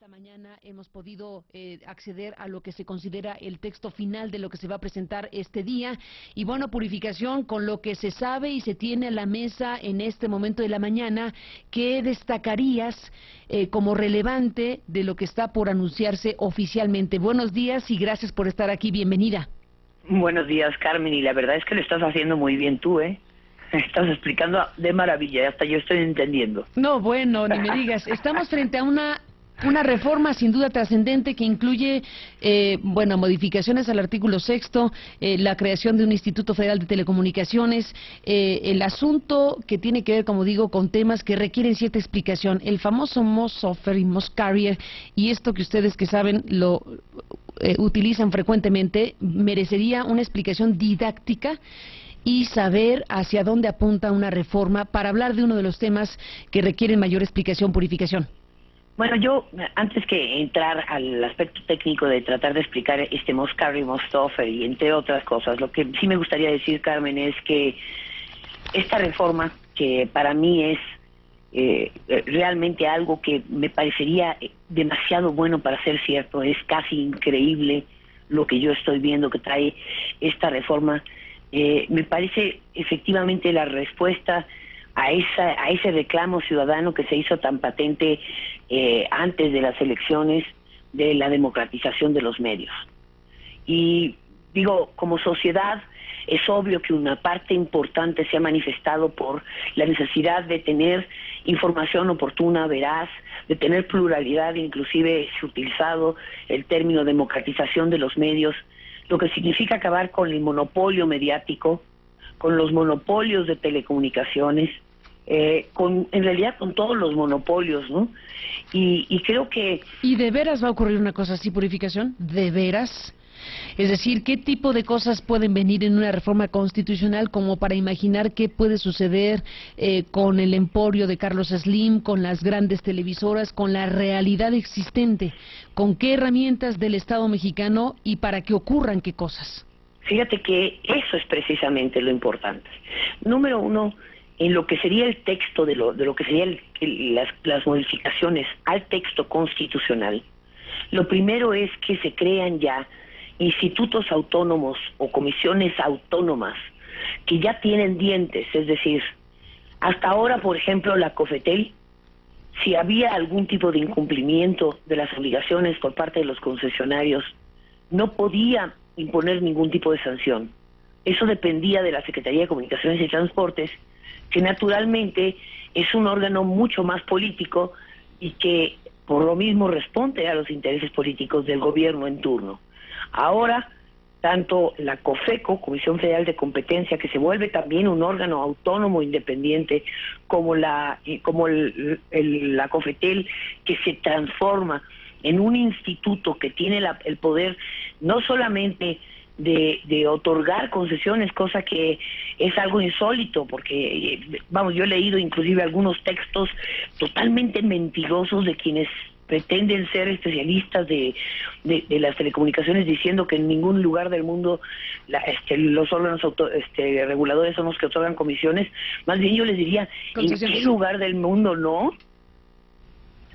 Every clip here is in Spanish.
Esta mañana hemos podido acceder a lo que se considera el texto final de lo que se va a presentar este día. Y bueno, Purificación, con lo que se sabe y se tiene a la mesa en este momento de la mañana, ¿qué destacarías como relevante de lo que está por anunciarse oficialmente? Buenos días y gracias por estar aquí. Bienvenida. Buenos días, Carmen, y la verdad es que lo estás haciendo muy bien tú, ¿eh? Estás explicando de maravilla, hasta yo estoy entendiendo. No, bueno, ni me digas. Estamos frente a una reforma sin duda trascendente que incluye, bueno, modificaciones al artículo 6º, la creación de un Instituto Federal de Telecomunicaciones, el asunto que tiene que ver, como digo, con temas que requieren cierta explicación, el famoso Most Offer y Most Carrier, y esto que ustedes que saben lo utilizan frecuentemente, merecería una explicación didáctica y saber hacia dónde apunta una reforma para hablar de uno de los temas que requieren mayor explicación, Purificación. Bueno, yo, antes que entrar al aspecto técnico de tratar de explicar este Most Carry, Most Offer y entre otras cosas, lo que sí me gustaría decir, Carmen, es que esta reforma, que para mí es realmente algo que me parecería demasiado bueno para ser cierto, es casi increíble lo que yo estoy viendo que trae esta reforma. Me parece efectivamente la respuesta a ese reclamo ciudadano que se hizo tan patente antes de las elecciones, de la democratización de los medios. Y digo, como sociedad es obvio que una parte importante se ha manifestado por la necesidad de tener información oportuna, veraz, de tener pluralidad, inclusive se ha utilizado el término democratización de los medios, lo que significa acabar con el monopolio mediático, con los monopolios de telecomunicaciones, en realidad con todos los monopolios, ¿no? Y creo que... ¿Y de veras va a ocurrir una cosa así, Purificación? ¿De veras? Es decir, ¿qué tipo de cosas pueden venir en una reforma constitucional como para imaginar qué puede suceder con el emporio de Carlos Slim, con las grandes televisoras, con la realidad existente? ¿Con qué herramientas del Estado mexicano y para que ocurran qué cosas? Fíjate que eso es precisamente lo importante. Número uno, en lo que sería el texto de lo que serían las modificaciones al texto constitucional, lo primero es que se crean ya institutos autónomos o comisiones autónomas que ya tienen dientes, es decir, hasta ahora, por ejemplo, la COFETEL, si había algún tipo de incumplimiento de las obligaciones por parte de los concesionarios, no podía imponer ningún tipo de sanción. Eso dependía de la Secretaría de Comunicaciones y Transportes, que naturalmente es un órgano mucho más político y que por lo mismo responde a los intereses políticos del gobierno en turno. Ahora, tanto la COFECO, Comisión Federal de Competencia, que se vuelve también un órgano autónomo independiente, como la COFETEL, que se transforma en un instituto que tiene el poder no solamente de otorgar concesiones, cosa que es algo insólito, porque, vamos, yo he leído inclusive algunos textos totalmente mentirosos de quienes pretenden ser especialistas de las telecomunicaciones, diciendo que en ningún lugar del mundo los órganos reguladores son los que otorgan comisiones. Más bien yo les diría, ¿en qué lugar del mundo no?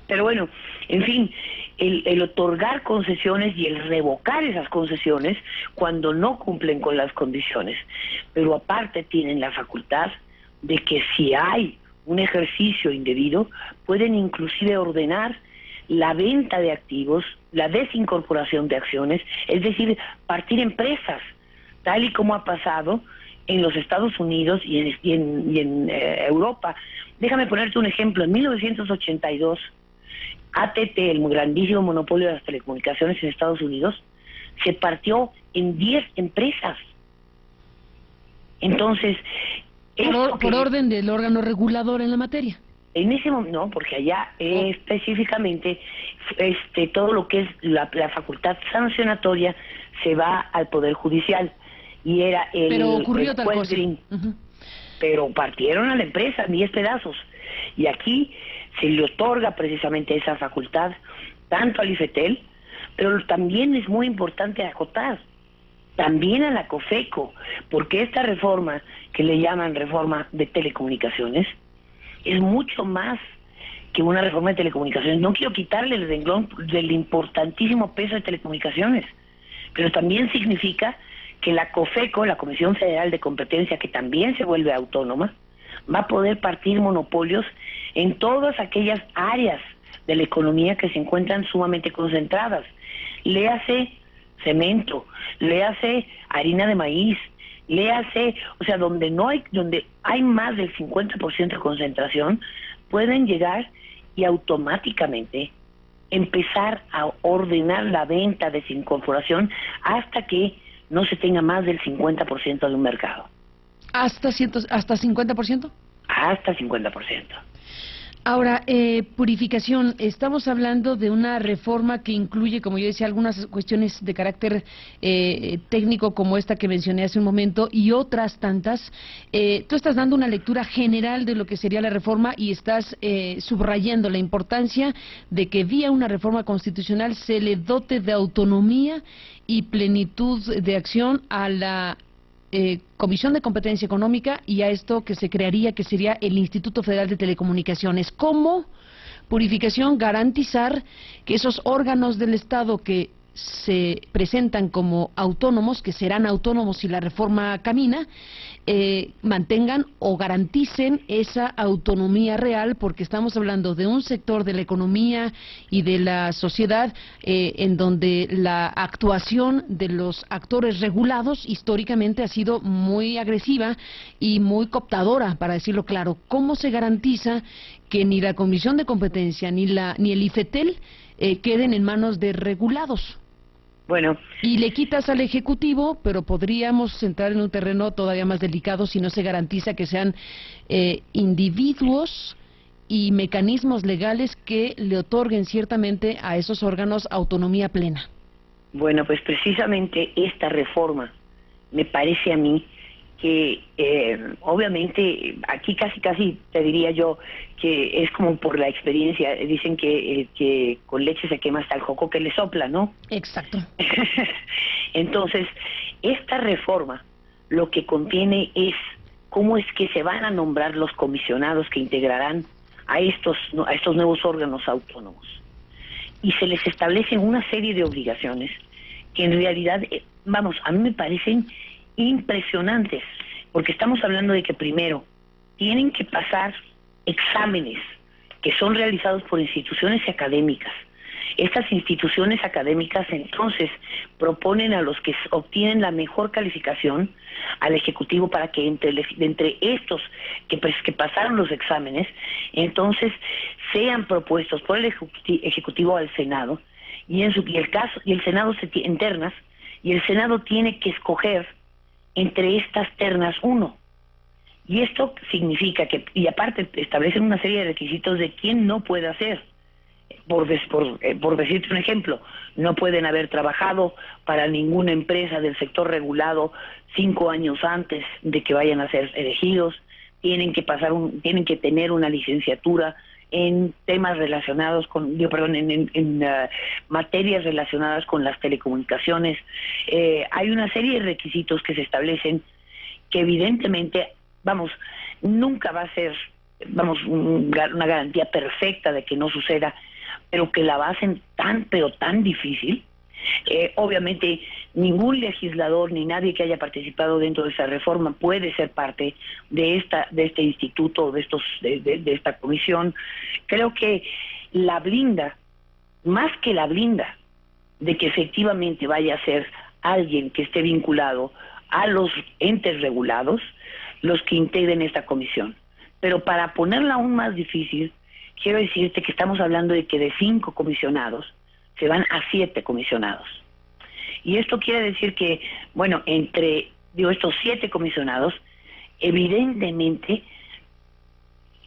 Pero bueno, en fin, el otorgar concesiones y el revocar esas concesiones cuando no cumplen con las condiciones. Pero aparte tienen la facultad de que si hay un ejercicio indebido, pueden inclusive ordenar la venta de activos, la desincorporación de acciones, es decir, partir empresas, tal y como ha pasado en los Estados Unidos y en Europa. Déjame ponerte un ejemplo. En 1982, AT&T, el grandísimo monopolio de las telecomunicaciones en Estados Unidos, se partió en 10 empresas. Entonces... Por orden del órgano regulador en la materia. En ese momento, no, porque allá específicamente todo lo que es la facultad sancionatoria se va al Poder Judicial. Y era pero ocurrió tal cosa. Pero partieron a la empresa en 10 pedazos. Y aquí se le otorga precisamente esa facultad tanto al IFETEL, pero también es muy importante acotar, también a la COFECO, porque esta reforma, que le llaman reforma de telecomunicaciones, es mucho más que una reforma de telecomunicaciones. No quiero quitarle el renglón del importantísimo peso de telecomunicaciones, pero también significa que la COFECO, la Comisión Federal de Competencia, que también se vuelve autónoma, va a poder partir monopolios en todas aquellas áreas de la economía que se encuentran sumamente concentradas. Léase cemento, léase harina de maíz, léase, o sea, donde hay más del 50% de concentración, pueden llegar y automáticamente empezar a ordenar la venta de sin corporación hasta que no se tenga más del 50% de un mercado. ¿Hasta 50%? Hasta 50%. Ahora, purificación, estamos hablando de una reforma que incluye, como yo decía, algunas cuestiones de carácter técnico como esta que mencioné hace un momento y otras tantas. Tú estás dando una lectura general de lo que sería la reforma y estás subrayando la importancia de que vía una reforma constitucional se le dote de autonomía y plenitud de acción a la Comisión de Competencia Económica y a esto que se crearía, que sería el Instituto Federal de Telecomunicaciones. ¿Cómo, purificación, garantizar que esos órganos del Estado que se presentan como autónomos, que serán autónomos si la reforma camina, mantengan o garanticen esa autonomía real, porque estamos hablando de un sector de la economía y de la sociedad en donde la actuación de los actores regulados históricamente ha sido muy agresiva y muy cooptadora, para decirlo claro? ¿Cómo se garantiza que ni la Comisión de Competencia ni el IFETEL queden en manos de regulados? Bueno. Y le quitas al Ejecutivo, pero podríamos entrar en un terreno todavía más delicado si no se garantiza que sean individuos y mecanismos legales que le otorguen ciertamente a esos órganos autonomía plena. Bueno, pues precisamente esta reforma me parece a mí que obviamente aquí casi te diría yo que es como por la experiencia, dicen que con leche se quema hasta el joco que le sopla, ¿no? Exacto. Entonces, esta reforma lo que contiene es cómo es que se van a nombrar los comisionados que integrarán a estos nuevos órganos autónomos. Y se les establecen una serie de obligaciones que en realidad, a mí me parecen impresionantes, porque estamos hablando de que primero tienen que pasar exámenes que son realizados por instituciones académicas. Estas instituciones académicas entonces proponen a los que obtienen la mejor calificación al Ejecutivo para que entre estos que pasaron los exámenes, entonces sean propuestos por el Ejecutivo al Senado, y el Senado internas, y el Senado tiene que escoger entre estas ternas uno. Y esto significa que, y aparte establecen una serie de requisitos de quién no puede hacer. Por decirte un ejemplo, no pueden haber trabajado para ninguna empresa del sector regulado 5 años antes de que vayan a ser elegidos, tienen que tener una licenciatura en temas relacionados con, en materias relacionadas con las telecomunicaciones. Hay una serie de requisitos que se establecen que evidentemente, nunca va a ser, una garantía perfecta de que no suceda, pero que la hacen tan difícil. Obviamente ningún legislador ni nadie que haya participado dentro de esa reforma puede ser parte de este instituto, de esta comisión. Creo que la blinda, más que la blinda de que efectivamente vaya a ser alguien que esté vinculado a los entes regulados los que integren esta comisión. Pero para ponerla aún más difícil, quiero decirte que estamos hablando de que de 5 comisionados se van a 7 comisionados. Y esto quiere decir que, entre estos 7 comisionados, evidentemente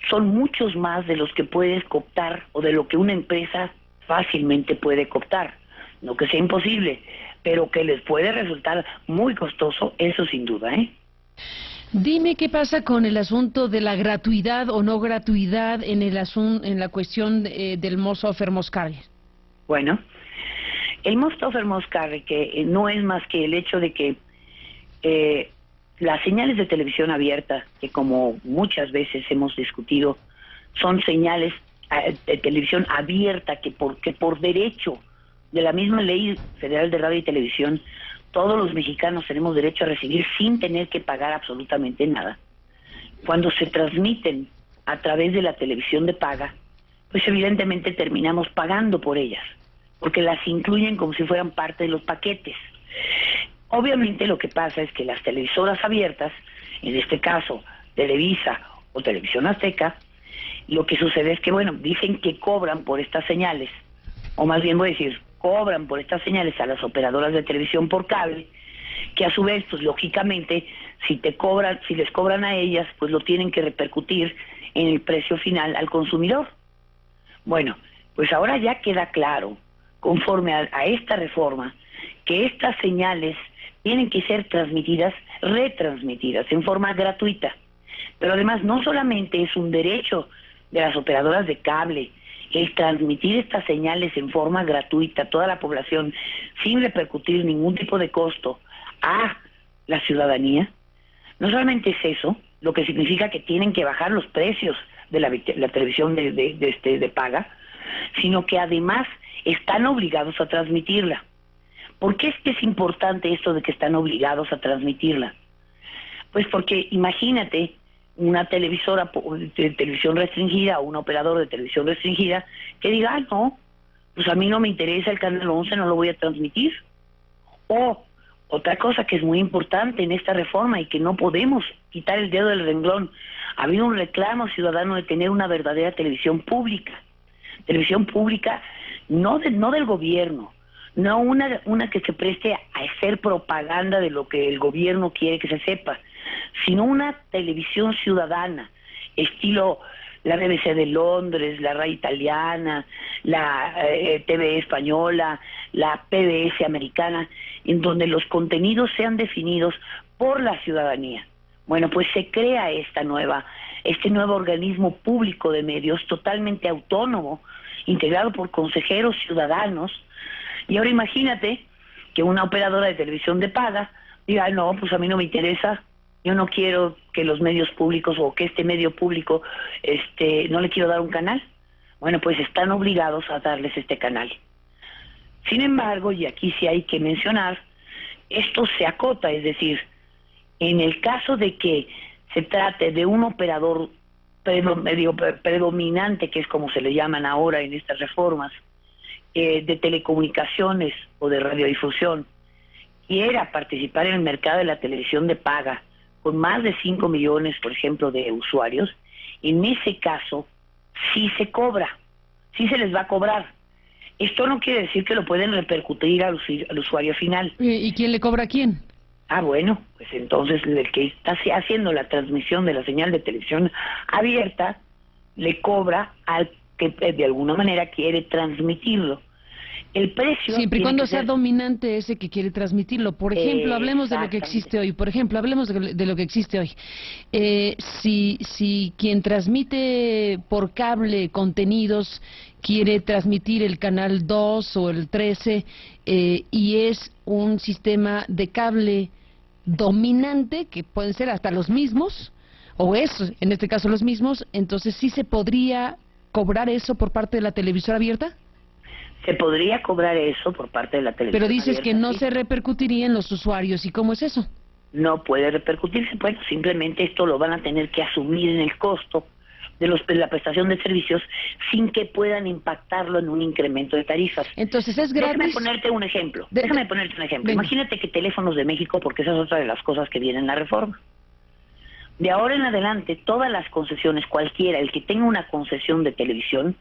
son muchos más de los que puedes cooptar o de lo que una empresa fácilmente puede cooptar. No que sea imposible, pero que les puede resultar muy costoso, eso sin duda, ¿eh? Dime qué pasa con el asunto de la gratuidad o no gratuidad en la cuestión del Moss-Offer-Moss-Carry. Bueno, el Moss-Offer-Moss-Carry, que no es más que el hecho de que las señales de televisión abierta, que como muchas veces hemos discutido, son señales televisión abierta, que por derecho de la misma Ley Federal de Radio y Televisión, todos los mexicanos tenemos derecho a recibir sin tener que pagar absolutamente nada. Cuando se transmiten a través de la televisión de paga, pues evidentemente terminamos pagando por ellas, porque las incluyen como si fueran parte de los paquetes. Obviamente lo que pasa es que las televisoras abiertas, en este caso Televisa o Televisión Azteca, lo que sucede es que, bueno, dicen que cobran por estas señales, o más bien voy a decir, cobran por estas señales a las operadoras de televisión por cable, que a su vez, pues lógicamente, si les cobran a ellas, pues lo tienen que repercutir en el precio final al consumidor. Bueno, pues ahora ya queda claro, conforme a esta reforma, que estas señales tienen que ser retransmitidas en forma gratuita. Pero además no solamente es un derecho de las operadoras de cable el transmitir estas señales en forma gratuita a toda la población sin repercutir ningún tipo de costo a la ciudadanía. No solamente es eso, lo que significa que tienen que bajar los precios de la televisión de paga, sino que además están obligados a transmitirla. ¿Por qué es que es importante esto de que están obligados a transmitirla? Pues porque imagínate una televisora de televisión restringida o un operador de televisión restringida que diga, no, pues a mí no me interesa el Canal 11, no lo voy a transmitir. O otra cosa que es muy importante en esta reforma y que no podemos quitar el dedo del renglón, ha habido un reclamo ciudadano de tener una verdadera televisión pública no del gobierno, no una que se preste a hacer propaganda de lo que el gobierno quiere que se sepa, sino una televisión ciudadana, estilo la BBC de Londres, la RAI italiana, la TV española, la PBS americana, en donde los contenidos sean definidos por la ciudadanía. Bueno, pues se crea este nuevo organismo público de medios totalmente autónomo, integrado por consejeros ciudadanos. Y ahora imagínate que una operadora de televisión de paga diga, no, pues a mí no me interesa, yo no quiero que los medios públicos o que este medio público no le quiero dar un canal. Bueno, pues están obligados a darles este canal. Sin embargo, y aquí sí hay que mencionar, esto se acota, es decir, en el caso de que se trate de un operador predominante, que es como se le llaman ahora en estas reformas, de telecomunicaciones o de radiodifusión, quiera participar en el mercado de la televisión de paga con más de 5 millones, por ejemplo, de usuarios, en ese caso sí se cobra, sí se les va a cobrar. Esto no quiere decir que lo pueden repercutir al usuario final. ¿Y quién le cobra a quién? Ah, bueno, pues entonces el que está haciendo la transmisión de la señal de televisión abierta le cobra al que de alguna manera quiere transmitirlo. El precio siempre y cuando sea dominante ese que quiere transmitirlo. Por ejemplo, hablemos de lo que existe hoy. Si quien transmite por cable contenidos quiere transmitir el canal 2 o el 13 y es un sistema de cable dominante, que pueden ser hasta los mismos, o es en este caso los mismos, entonces sí se podría cobrar eso por parte de la televisora abierta. Se podría cobrar eso por parte de la televisión. Pero dices abierta, que no sí. Se repercutiría en los usuarios. ¿Y cómo es eso? No puede repercutirse, pues simplemente esto lo van a tener que asumir en el costo de la prestación de servicios sin que puedan impactarlo en un incremento de tarifas. Entonces es gratis. Déjame ponerte un ejemplo. Imagínate que Teléfonos de México, porque esa es otra de las cosas que viene en la reforma. De ahora en adelante, todas las concesiones, cualquiera, el que tenga una concesión de televisión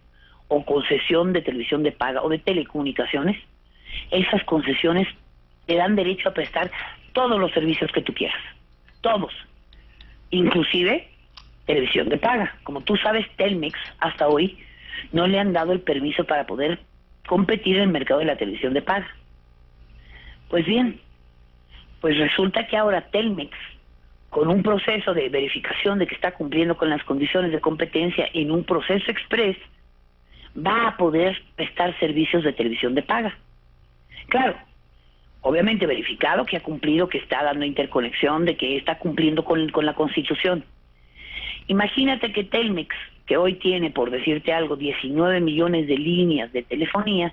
o concesión de televisión de paga o de telecomunicaciones, esas concesiones te dan derecho a prestar todos los servicios que tú quieras. Todos. Inclusive televisión de paga. Como tú sabes, Telmex hasta hoy no le han dado el permiso para poder competir en el mercado de la televisión de paga. Pues bien, pues resulta que ahora Telmex, con un proceso de verificación de que está cumpliendo con las condiciones de competencia en un proceso express, va a poder prestar servicios de televisión de paga. Claro, obviamente verificado que ha cumplido, que está dando interconexión, de que está cumpliendo con la Constitución. Imagínate que Telmex, que hoy tiene, por decirte algo, 19 millones de líneas de telefonía,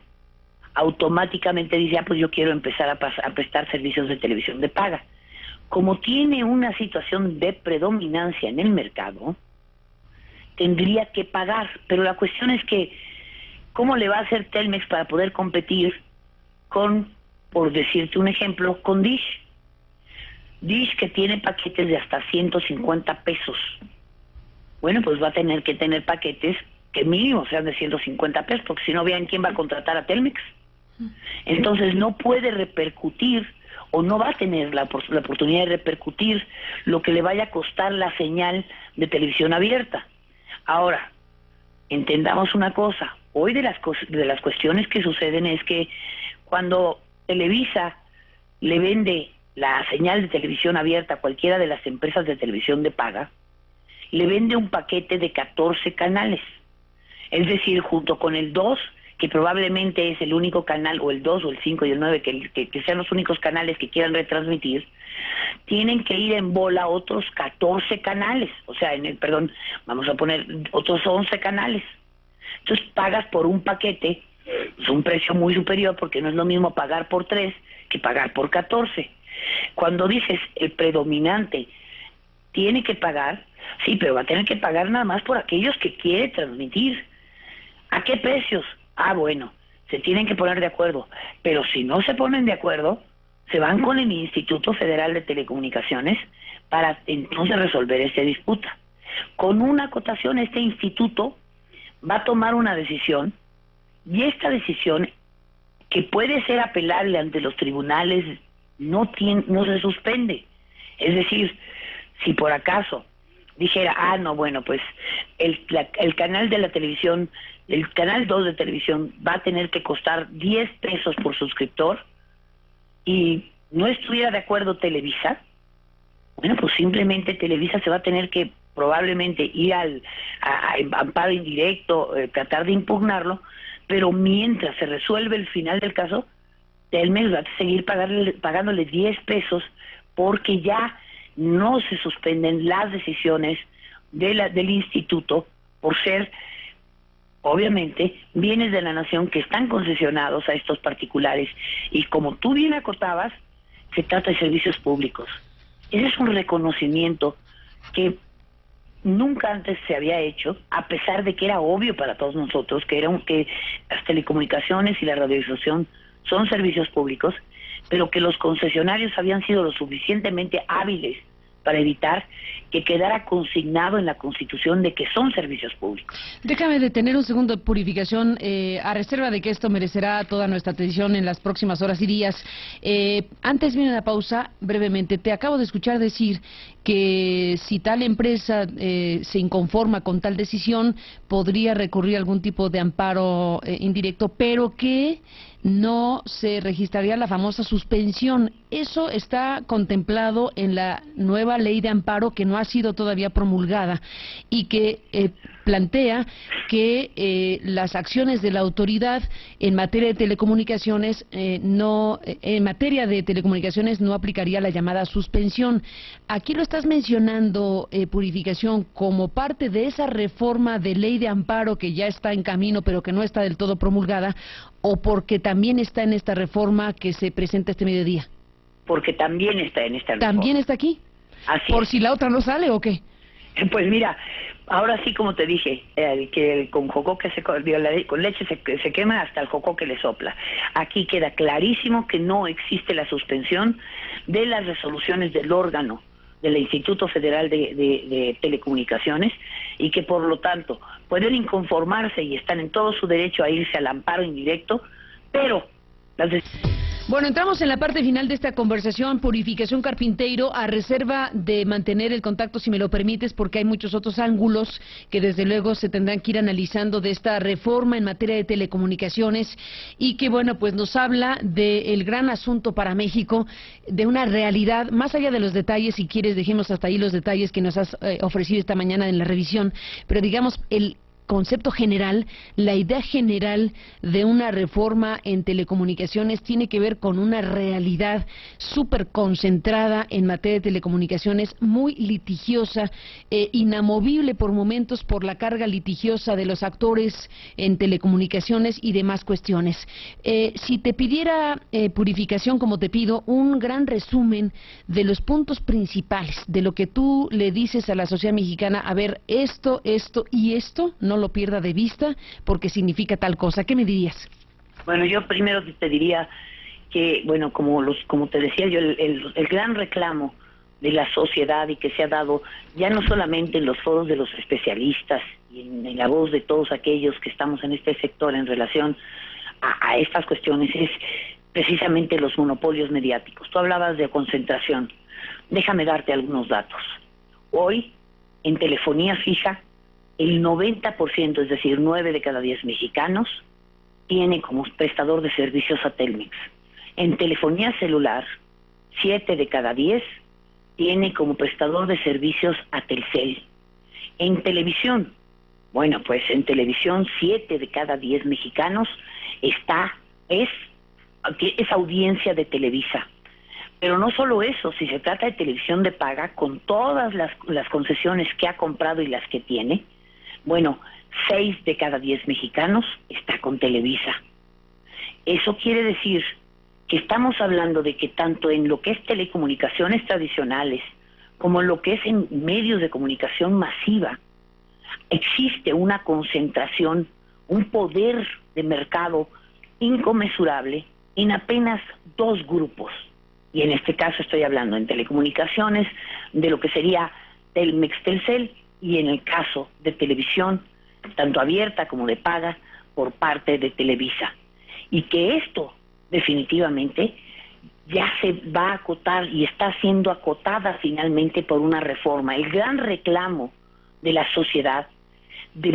automáticamente dice, pues yo quiero empezar a prestar servicios de televisión de paga. Como tiene una situación de predominancia en el mercado, tendría que pagar, pero la cuestión es que, ¿cómo le va a hacer Telmex para poder competir con, por decirte un ejemplo, con Dish? Dish, que tiene paquetes de hasta 150 pesos. Bueno, pues va a tener que tener paquetes que mínimo sean de 150 pesos, porque si no, vean quién va a contratar a Telmex. Entonces no puede repercutir, o no va a tener la oportunidad de repercutir lo que le vaya a costar la señal de televisión abierta. Ahora, entendamos una cosa, hoy de las cuestiones que suceden es que cuando Televisa le vende la señal de televisión abierta a cualquiera de las empresas de televisión de paga, le vende un paquete de 14 canales, es decir, junto con el 2, que probablemente es el único canal, o el 2 o el 5 y el 9, que sean los únicos canales que quieran retransmitir, tienen que ir en bola otros 14 canales, o sea, vamos a poner otros 11 canales. Entonces pagas por un paquete, es un precio muy superior, porque no es lo mismo pagar por 3 que pagar por 14. Cuando dices el predominante tiene que pagar, sí, pero va a tener que pagar nada más por aquellos que quiere transmitir. ¿A qué precios? Bueno, se tienen que poner de acuerdo, pero si no se ponen de acuerdo, se van con el Instituto Federal de Telecomunicaciones para entonces resolver esa disputa. Con una acotación, este instituto va a tomar una decisión, y esta decisión, que puede ser apelable ante los tribunales, no se suspende. Es decir, si por acaso dijera, no, bueno, pues el canal de la televisión, el canal 2 de televisión va a tener que costar 10 pesos por suscriptor, y no estuviera de acuerdo Televisa, bueno, pues simplemente Televisa se va a tener que probablemente ir a amparo indirecto, tratar de impugnarlo, pero mientras se resuelve el final del caso, Telmex va a seguir pagándole 10 pesos, porque ya no se suspenden las decisiones del instituto por ser, obviamente, bienes de la nación que están concesionados a estos particulares, y como tú bien acotabas, se trata de servicios públicos. Ese es un reconocimiento que nunca antes se había hecho, a pesar de que era obvio para todos nosotros que las telecomunicaciones y la radiodifusión son servicios públicos, pero que los concesionarios habían sido lo suficientemente hábiles para evitar que quedara consignado en la Constitución de que son servicios públicos. Déjame detener un segundo de Purificación, a reserva de que esto merecerá toda nuestra atención en las próximas horas y días. Antes viene la pausa, brevemente. Te acabo de escuchar decir que si tal empresa se inconforma con tal decisión, podría recurrir a algún tipo de amparo indirecto, pero que no se registraría la famosa suspensión. Eso está contemplado en la nueva ley de amparo, que no ha sido todavía promulgada, y que plantea que las acciones de la autoridad en materia de telecomunicaciones no aplicaría la llamada suspensión. Aquí lo estás mencionando, Purificación, como parte de esa reforma de ley de amparo que ya está en camino, pero que no está del todo promulgada, o porque también está en esta reforma que se presenta este mediodía. Porque también está en esta reforma. ¿También está aquí? Así ¿Por es. si la otra no sale o qué? Pues mira, ahora sí, como te dije, que con jocoque con leche se quema, hasta el jocoque le sopla. Aquí queda clarísimo que no existe la suspensión de las resoluciones del órgano del Instituto Federal de Telecomunicaciones, y que por lo tanto pueden inconformarse y están en todo su derecho a irse al amparo indirecto, pero Bueno, entramos en la parte final de esta conversación, Purificación Carpinteiro, a reserva de mantener el contacto, si me lo permites, porque hay muchos otros ángulos que desde luego se tendrán que ir analizando de esta reforma en materia de telecomunicaciones, y que, bueno, pues nos habla del gran asunto para México, de una realidad, más allá de los detalles. Si quieres, dejemos hasta ahí los detalles que nos has ofrecido esta mañana en la revisión, pero digamos, concepto general, la idea general de una reforma en telecomunicaciones tiene que ver con una realidad súper concentrada en materia de telecomunicaciones, muy litigiosa, inamovible por momentos por la carga litigiosa de los actores en telecomunicaciones y demás cuestiones. Si te pidiera, Purificación, como te pido, un gran resumen de los puntos principales, de lo que tú le dices a la sociedad mexicana, a ver, esto y esto, no lo pierda de vista porque significa tal cosa. ¿Qué me dirías? Bueno, yo primero te diría que, bueno, como te decía yo, el gran reclamo de la sociedad y que se ha dado ya no solamente en los foros de los especialistas y en la voz de todos aquellos que estamos en este sector en relación a estas cuestiones, es precisamente los monopolios mediáticos. Tú hablabas de concentración. Déjame darte algunos datos. Hoy, en telefonía fija, el 90%, es decir, 9 de cada 10 mexicanos, tiene como prestador de servicios a Telmex. En telefonía celular, 7 de cada 10 tiene como prestador de servicios a Telcel. En televisión, bueno, pues en televisión 7 de cada 10 mexicanos es audiencia de Televisa. Pero no solo eso, si se trata de televisión de paga, con todas las concesiones que ha comprado y las que tiene, bueno, 6 de cada 10 mexicanos está con Televisa. Eso quiere decir que estamos hablando de que tanto en lo que es telecomunicaciones tradicionales como en lo que es en medios de comunicación masiva, existe una concentración, un poder de mercado inconmensurable en apenas 2 grupos. Y en este caso estoy hablando en telecomunicaciones de lo que sería Telmex Telcel, y en el caso de televisión, tanto abierta como de paga, por parte de Televisa. Y que esto definitivamente ya se va a acotar y está siendo acotada finalmente por una reforma. El gran reclamo de la sociedad de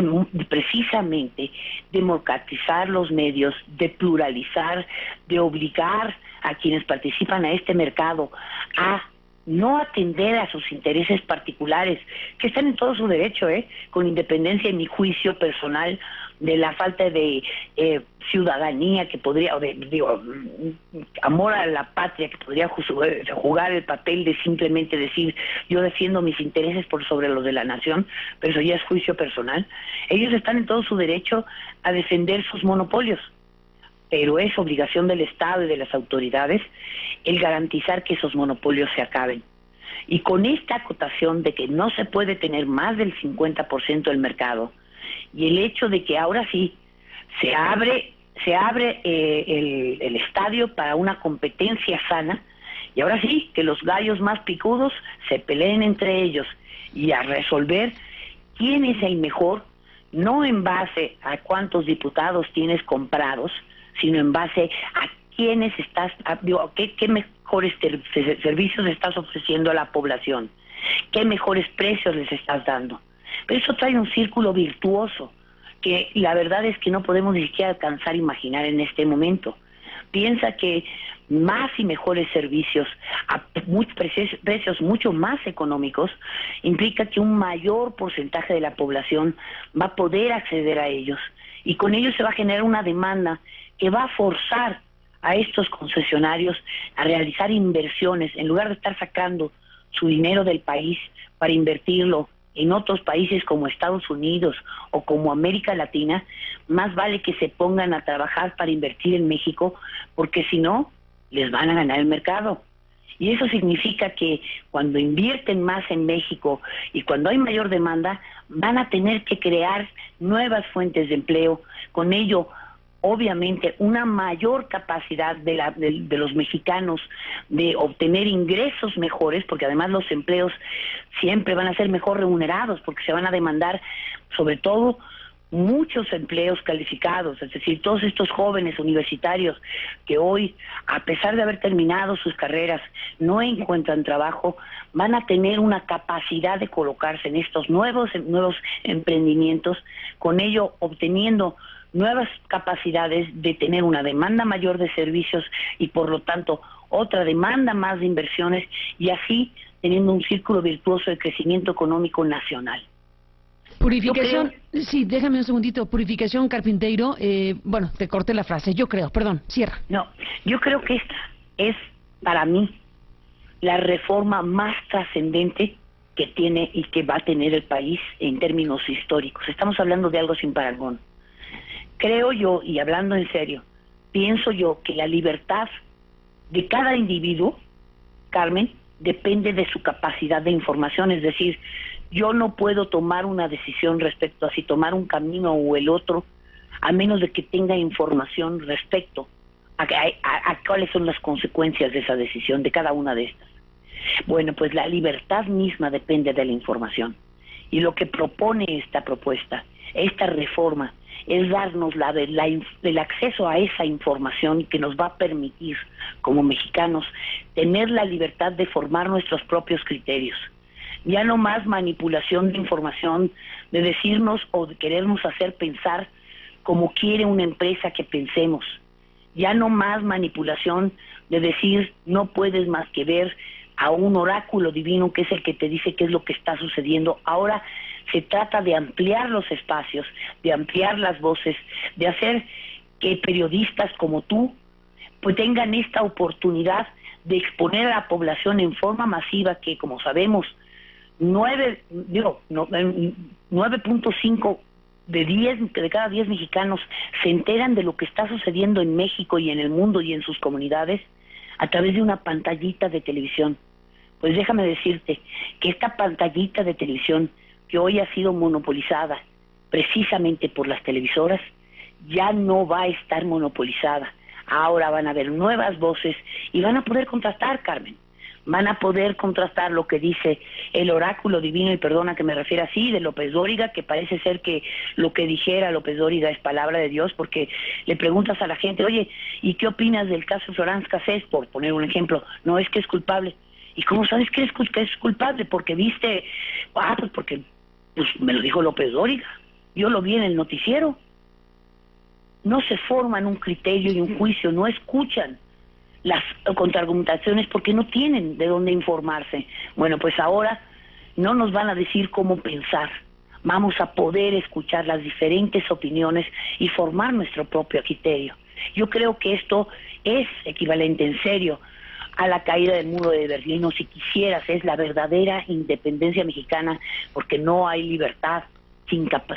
precisamente democratizar los medios, de pluralizar, de obligar a quienes participan a este mercado a no atender a sus intereses particulares, que están en todo su derecho, con independencia en mi juicio personal de la falta de ciudadanía que podría, amor a la patria que podría jugar el papel de simplemente decir yo defiendo mis intereses por sobre los de la nación, pero eso ya es juicio personal. Ellos están en todo su derecho a defender sus monopolios, pero es obligación del Estado y de las autoridades el garantizar que esos monopolios se acaben. Y con esta acotación de que no se puede tener más del 50% del mercado, y el hecho de que ahora sí se abre el estadio para una competencia sana, y ahora sí que los gallos más picudos se peleen entre ellos y a resolver quién es el mejor, no en base a cuántos diputados tienes comprados, sino en base a quiénes qué mejores servicios estás ofreciendo a la población, qué mejores precios les estás dando. Pero eso trae un círculo virtuoso que la verdad es que no podemos ni siquiera alcanzar a imaginar en este momento. Piensa que más y mejores servicios a precios mucho más económicos implica que un mayor porcentaje de la población va a poder acceder a ellos, y con ello se va a generar una demanda que va a forzar a estos concesionarios a realizar inversiones. En lugar de estar sacando su dinero del país para invertirlo en otros países como Estados Unidos o como América Latina, más vale que se pongan a trabajar para invertir en México, porque si no, les van a ganar el mercado. Y eso significa que cuando invierten más en México y cuando hay mayor demanda, van a tener que crear nuevas fuentes de empleo. Con ello, obviamente, una mayor capacidad de los mexicanos de obtener ingresos mejores, porque además los empleos siempre van a ser mejor remunerados, porque se van a demandar, sobre todo, muchos empleos calificados, es decir, todos estos jóvenes universitarios que hoy, a pesar de haber terminado sus carreras, no encuentran trabajo, van a tener una capacidad de colocarse en estos nuevos emprendimientos, con ello obteniendo nuevas capacidades de tener una demanda mayor de servicios y por lo tanto otra demanda más de inversiones, y así teniendo un círculo virtuoso de crecimiento económico nacional. Purificación, sí, déjame un segundito. Purificación Carpinteiro, bueno, te corté la frase, yo creo, perdón, cierra. No, yo creo que esta es, para mí, la reforma más trascendente que tiene y que va a tener el país en términos históricos. Estamos hablando de algo sin parangón. Creo yo, y hablando en serio, pienso yo que la libertad de cada individuo, Carmen, depende de su capacidad de información. Es decir, yo no puedo tomar una decisión respecto a si tomar un camino o el otro, a menos de que tenga información respecto a cuáles son las consecuencias de esa decisión, de cada una de estas. Bueno, pues la libertad misma depende de la información. Y lo que propone esta propuesta, esta reforma, es darnos el acceso a esa información que nos va a permitir, como mexicanos, tener la libertad de formar nuestros propios criterios. Ya no más manipulación de información, de decirnos o de querernos hacer pensar como quiere una empresa que pensemos. Ya no más manipulación de decir no puedes más que ver a un oráculo divino que es el que te dice qué es lo que está sucediendo. Ahora se trata de ampliar los espacios, de ampliar las voces, de hacer que periodistas como tú pues tengan esta oportunidad de exponer a la población en forma masiva, que como sabemos 9.5 de cada 10 mexicanos se enteran de lo que está sucediendo en México y en el mundo y en sus comunidades a través de una pantallita de televisión. Pues déjame decirte que esta pantallita de televisión, que hoy ha sido monopolizada precisamente por las televisoras, ya no va a estar monopolizada. Ahora van a haber nuevas voces y van a poder contrastar, Carmen. Van a poder contrastar lo que dice el oráculo divino, y perdona que me refiera así, de López Dóriga, que parece ser que lo que dijera López Dóriga es palabra de Dios, porque le preguntas a la gente, oye, ¿y qué opinas del caso Florence Cassés? Por poner un ejemplo. No, es que es culpable. ¿Y cómo sabes que es culpable? Porque viste, pues porque me lo dijo López Dóriga, yo lo vi en el noticiero. No se forman un criterio y un juicio, no escuchan las contraargumentaciones porque no tienen de dónde informarse. Bueno, pues ahora no nos van a decir cómo pensar, vamos a poder escuchar las diferentes opiniones y formar nuestro propio criterio. Yo creo que esto es equivalente en serio a la caída del muro de Berlín, o si quisieras, es la verdadera independencia mexicana, porque no hay libertad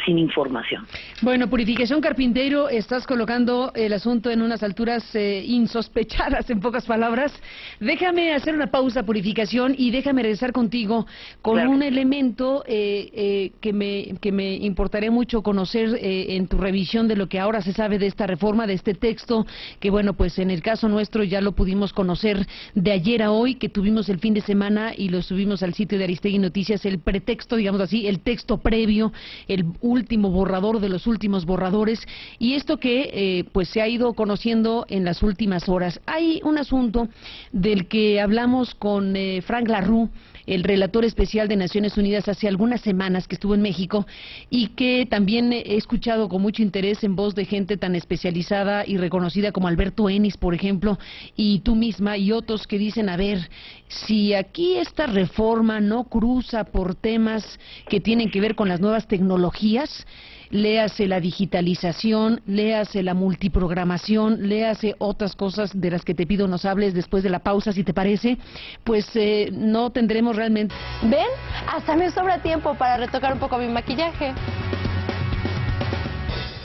sin información. Bueno, Purificación Carpinteiro, estás colocando el asunto en unas alturas insospechadas, en pocas palabras. Déjame hacer una pausa, Purificación, y déjame regresar contigo con un elemento que me importaría mucho conocer en tu revisión de lo que ahora se sabe de esta reforma, de este texto, que bueno, pues en el caso nuestro ya lo pudimos conocer de ayer a hoy, que tuvimos el fin de semana y lo subimos al sitio de Aristegui Noticias, el pretexto, digamos así, el texto previo, el último borrador de los últimos borradores, y esto que pues se ha ido conociendo en las últimas horas. Hay un asunto del que hablamos con Frank LaRue, el relator especial de Naciones Unidas, hace algunas semanas, que estuvo en México, y que también he escuchado con mucho interés en voz de gente tan especializada y reconocida como Alberto Ennis, por ejemplo, y tú misma, y otros que dicen, a ver, si aquí esta reforma no cruza por temas que tienen que ver con las nuevas tecnologías, léase la digitalización, léase la multiprogramación, léase otras cosas de las que te pido nos hables después de la pausa, si te parece, pues no tendremos realmente... ¿Ven? Hasta me sobra tiempo para retocar un poco mi maquillaje.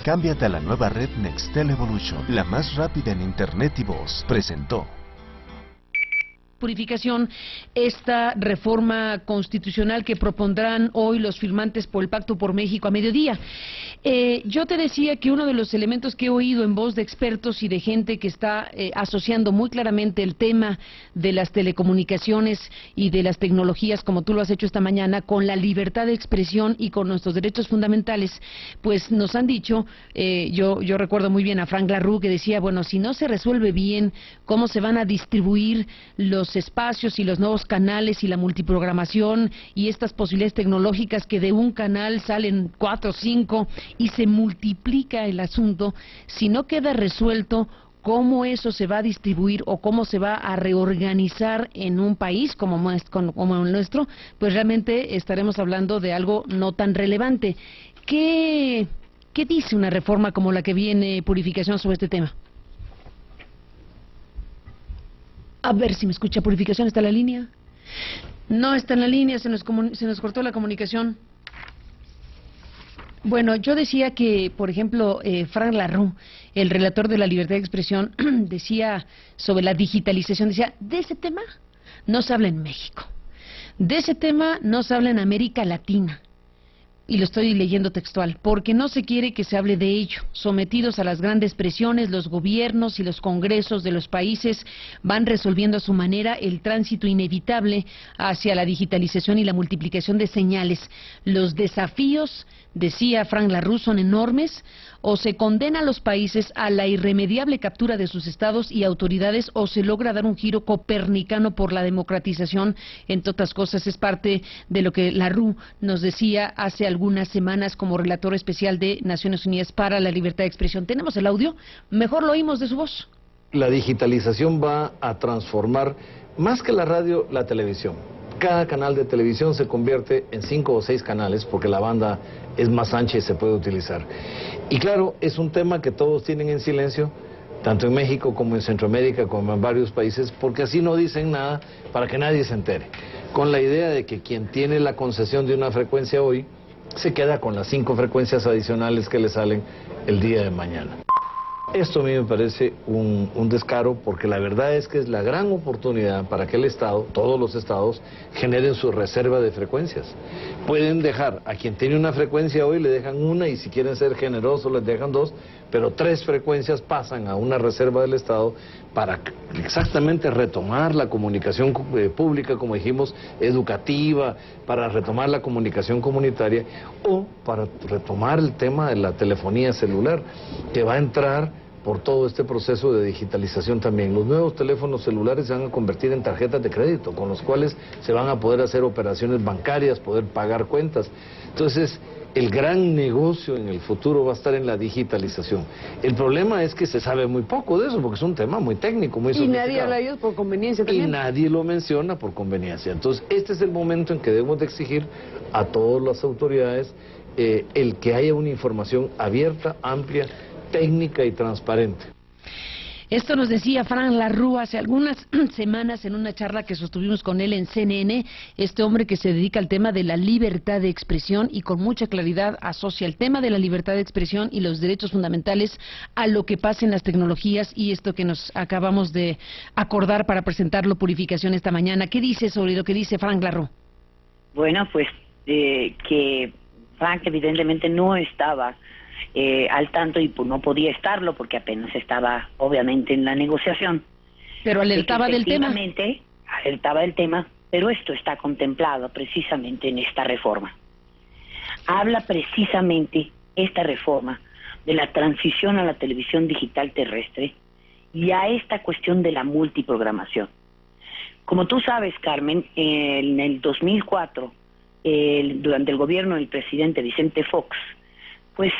Cámbiate a la nueva red Nextel Evolution, la más rápida en internet y voz. Presentó Purificación, esta reforma constitucional que propondrán hoy los firmantes por el Pacto por México a mediodía. Yo te decía que uno de los elementos que he oído en voz de expertos y de gente que está asociando muy claramente el tema de las telecomunicaciones y de las tecnologías, como tú lo has hecho esta mañana, con la libertad de expresión y con nuestros derechos fundamentales, pues nos han dicho, yo recuerdo muy bien a Frank LaRue que decía, bueno, si no se resuelve bien cómo se van a distribuir los espacios y los nuevos canales y la multiprogramación y estas posibilidades tecnológicas, que de un canal salen 4 o 5 y se multiplica el asunto, si no queda resuelto cómo eso se va a distribuir o cómo se va a reorganizar en un país como el nuestro, pues realmente estaremos hablando de algo no tan relevante. ¿Qué dice una reforma como la que viene Purificación sobre este tema? A ver si me escucha Purificación, ¿está en la línea? No está en la línea, se nos cortó la comunicación. Bueno, yo decía que, por ejemplo, Frank Larroux, el relator de la libertad de expresión, decía sobre la digitalización, decía, de ese tema no se habla en México, de ese tema no se habla en América Latina. Y lo estoy leyendo textual, porque no se quiere que se hable de ello. Sometidos a las grandes presiones, los gobiernos y los congresos de los países van resolviendo a su manera el tránsito inevitable hacia la digitalización y la multiplicación de señales. Los desafíos, decía Frank Larroux, son enormes, o se condena a los países a la irremediable captura de sus estados y autoridades, o se logra dar un giro copernicano por la democratización. Entre otras cosas, es parte de lo que Larroux nos decía hace algunas semanas como relator especial de Naciones Unidas para la Libertad de Expresión. ¿Tenemos el audio? Mejor lo oímos de su voz. La digitalización va a transformar, más que la radio, la televisión. Cada canal de televisión se convierte en 5 o 6 canales porque la banda es más ancha y se puede utilizar. Y claro, es un tema que todos tienen en silencio, tanto en México como en Centroamérica, como en varios países, porque así no dicen nada para que nadie se entere. Con la idea de que quien tiene la concesión de una frecuencia hoy, se queda con las 5 frecuencias adicionales que le salen el día de mañana. Esto a mí me parece un descaro, porque la verdad es que es la gran oportunidad para que el Estado, todos los estados, generen su reserva de frecuencias. Pueden dejar a quien tiene una frecuencia hoy, le dejan una, y si quieren ser generosos les dejan 2, pero 3 frecuencias pasan a una reserva del Estado para exactamente retomar la comunicación pública, como dijimos, educativa, para retomar la comunicación comunitaria, o para retomar el tema de la telefonía celular, que va a entrar por todo este proceso de digitalización también. Los nuevos teléfonos celulares se van a convertir en tarjetas de crédito, con los cuales se van a poder hacer operaciones bancarias, poder pagar cuentas. Entonces, el gran negocio en el futuro va a estar en la digitalización. El problema es que se sabe muy poco de eso, porque es un tema muy técnico, muy sofisticado. Y nadie habla de ellos por conveniencia también. Y nadie lo menciona por conveniencia. Entonces, este es el momento en que debemos de exigir a todas las autoridades el que haya una información abierta, amplia, técnica y transparente. Esto nos decía Frank Larroux hace algunas semanas en una charla que sostuvimos con él en CNN, este hombre que se dedica al tema de la libertad de expresión y con mucha claridad asocia el tema de la libertad de expresión y los derechos fundamentales a lo que pasa en las tecnologías, y esto que nos acabamos de acordar para presentarlo Purificación esta mañana. ¿Qué dice sobre lo que dice Frank Larroux? Bueno, pues que Frank evidentemente no estaba al tanto, y pues no podía estarlo porque apenas estaba obviamente en la negociación. Pero alertaba del tema. Alertaba del tema, pero esto está contemplado precisamente en esta reforma. Habla precisamente esta reforma de la transición a la televisión digital terrestre y a esta cuestión de la multiprogramación. Como tú sabes, Carmen, en el 2004, durante el gobierno del presidente Vicente Fox, pues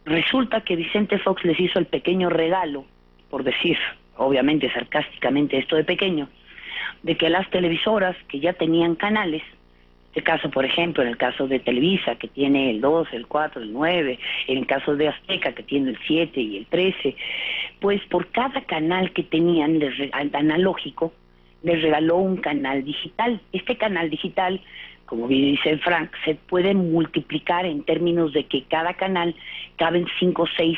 resulta que Vicente Fox les hizo el pequeño regalo, por decir, obviamente sarcásticamente esto de pequeño, de que las televisoras que ya tenían canales, en este caso, por ejemplo, en el caso de Televisa, que tiene el 2, el 4, el 9, en el caso de Azteca, que tiene el 7 y el 13, pues por cada canal que tenían analógico, les regaló un canal digital. Este canal digital, como bien dice Frank, se puede multiplicar en términos de que cada canal caben 5 o 6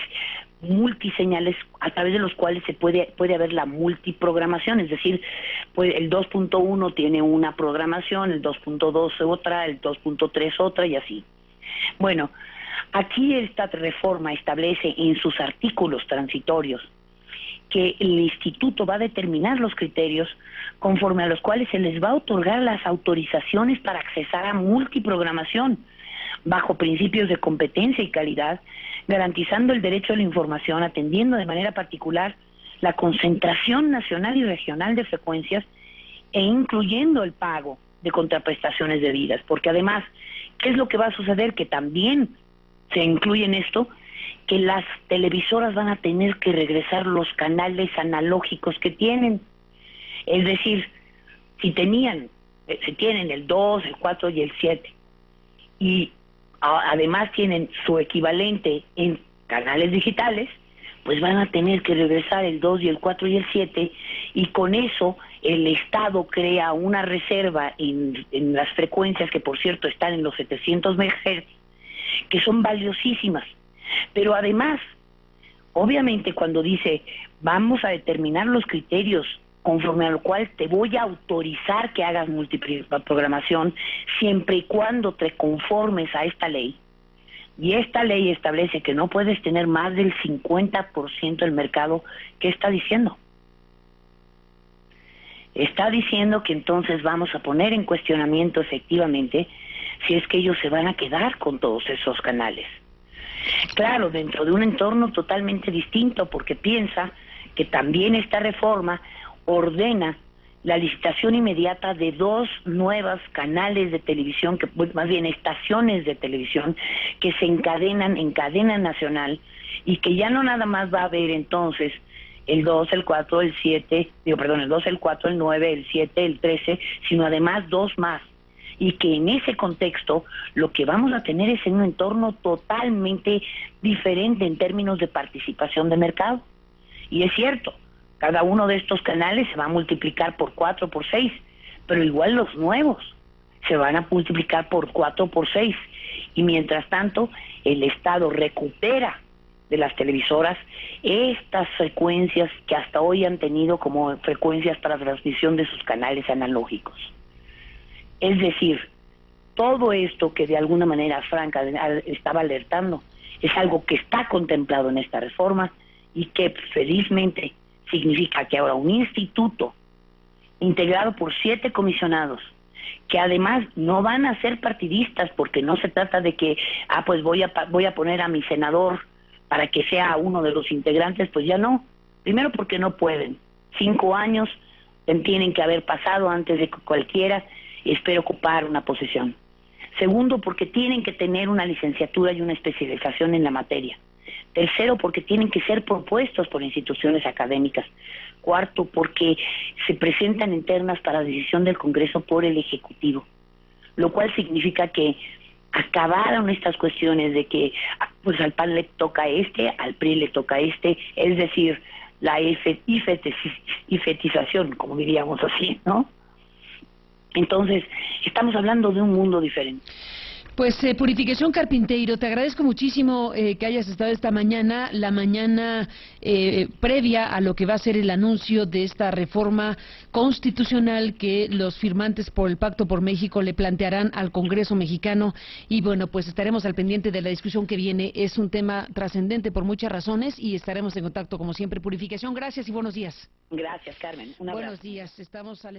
multiseñales a través de los cuales se puede haber la multiprogramación, es decir, pues el 2.1 tiene una programación, el 2.2 otra, el 2.3 otra y así. Bueno, aquí esta reforma establece en sus artículos transitorios que el instituto va a determinar los criterios conforme a los cuales se les va a otorgar las autorizaciones para accesar a multiprogramación, bajo principios de competencia y calidad, garantizando el derecho a la información, atendiendo de manera particular la concentración nacional y regional de frecuencias e incluyendo el pago de contraprestaciones debidas, porque además, ¿qué es lo que va a suceder? Que también se incluye en esto que las televisoras van a tener que regresar los canales analógicos que tienen. Es decir, si tienen el 2, el 4 y el 7, y además tienen su equivalente en canales digitales, pues van a tener que regresar el 2 y el 4 y el 7, y con eso el Estado crea una reserva en las frecuencias que, por cierto, están en los 700 MHz, que son valiosísimas. Pero además, obviamente, cuando dice vamos a determinar los criterios conforme a lo cual te voy a autorizar que hagas multiprogramación, siempre y cuando te conformes a esta ley, y esta ley establece que no puedes tener más del 50% del mercado, ¿qué está diciendo? Está diciendo que entonces vamos a poner en cuestionamiento efectivamente si es que ellos se van a quedar con todos esos canales. Claro, dentro de un entorno totalmente distinto, porque piensa que también esta reforma ordena la licitación inmediata de 2 nuevas canales de televisión, que más bien estaciones de televisión, que se encadenan en cadena nacional, y que ya no nada más va a haber entonces el 2, el 4, el 7, el 2, el 4, el 9, el 7, el 13, sino además 2 más. Y que en ese contexto lo que vamos a tener es un entorno totalmente diferente en términos de participación de mercado. Y es cierto, cada uno de estos canales se va a multiplicar por 4, por 6, pero igual los nuevos se van a multiplicar por 4, por 6. Y mientras tanto, el Estado recupera de las televisoras estas frecuencias que hasta hoy han tenido como frecuencias para transmisión de sus canales analógicos. Es decir, todo esto que de alguna manera Franca estaba alertando es algo que está contemplado en esta reforma, y que felizmente significa que ahora un instituto integrado por 7 comisionados, que además no van a ser partidistas, porque no se trata de que pues voy a poner a mi senador para que sea uno de los integrantes, pues ya no. Primero, porque no pueden. 5 años tienen que haber pasado antes de que cualquiera espere ocupar una posición. Segundo, porque tienen que tener una licenciatura y una especialización en la materia. Tercero, porque tienen que ser propuestos por instituciones académicas. Cuarto, porque se presentan en ternas para decisión del Congreso por el Ejecutivo. Lo cual significa que acabaron estas cuestiones de que pues al PAN le toca al PRI le toca es decir, la ifetización, como diríamos así, ¿no? Entonces, estamos hablando de un mundo diferente. Pues Purificación Carpinteiro, te agradezco muchísimo que hayas estado esta mañana, la mañana previa a lo que va a ser el anuncio de esta reforma constitucional que los firmantes por el Pacto por México le plantearán al Congreso mexicano. Y bueno, pues estaremos al pendiente de la discusión que viene. Es un tema trascendente por muchas razones y estaremos en contacto como siempre. Purificación, gracias y buenos días. Gracias, Carmen. Un abrazo. Buenos días, estamos al